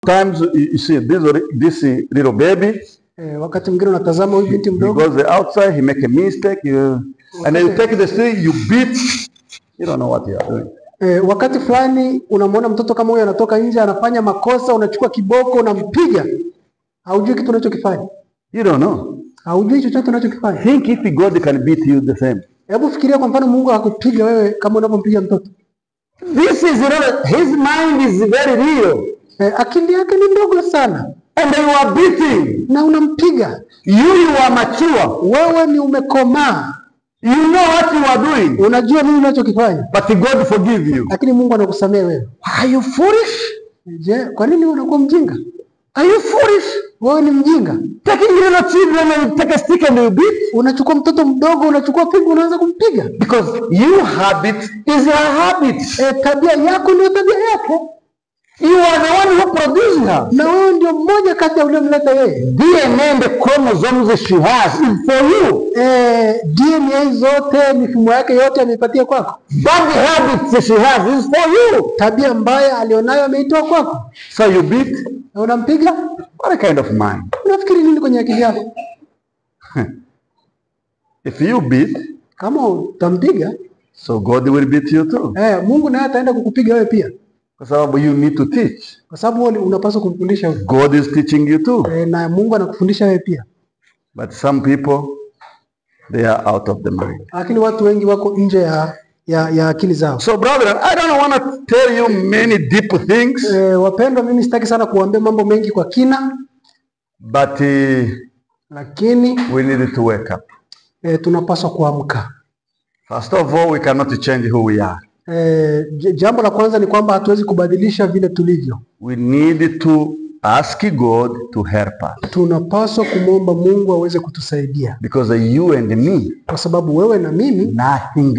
times you see this little baby. Wakati mwingine unatazama huyu binti mdogo. He goes outside, he make a mistake, and then you take the stick, you beat. You don't know what you are doing. Wakati fulani unamwona mtoto kama huyo anatoka nje anafanya makosa, unachukua kiboko unampiga. Haujui kitu unachokifanya. You don't know. Haujui chochote unachokifanya. Think if God can beat you the same. Hebu fikiria kwa mfano Mungu akupiga wewe kama unapompiga mtoto. This is his mind is very real. Akili yake ni ndogo sana. And you are beating. Na unampiga. You are mature. Wewe ni umekomaa. You know what you are doing. Unajua nini unachokifanya. But God forgive you. Lakini Mungu anakusamehe wewe. Are you foolish? Je, kwa nini unakuwa mjinga? Are you foolish? Wewe ni mjinga. Taking little children and take a stick and you beat. Unachukua mtoto mdogo, unachukua fimbo unaanza kumpiga. Because your habit is your habit. Tabia yako ndio tabia yake. You are the one who produced her. Na wewe ndio mmoja kati ya uliomleta yeye. DNA and the chromosomes she has is for you. DNA zote, mifumo yake yote amepatia kwako. Bad habits she has is for you. Tabia mbaya alionayo ameitoa kwako. So you beat. Na unampiga? What kind of mind? Unafikiri nini kwenye akili yako? If you beat, kama utampiga, so God will beat you too. Mungu naye ataenda kukupiga wewe pia. Kwa sababu you need to teach. Kwa sababu wewe unapaswa kumfundisha. God is teaching you too. Na Mungu anakufundisha wewe pia. But some people, they are out of the mind. Lakini watu wengi wako nje ya akili zao. So brother, I don't want to tell you many deep things. Wapendwa, mimi sitaki sana kuambia mambo mengi kwa kina. But lakini we need to wake up. Tunapaswa kuamka. First of all, we cannot change who we are. Jambo la kwanza ni kwamba hatuwezi kubadilisha vile tulivyo. We need to ask God to help us. Tunapaswa kumwomba Mungu aweze kutusaidia. Because you and me, kwa sababu wewe na mimi, nothing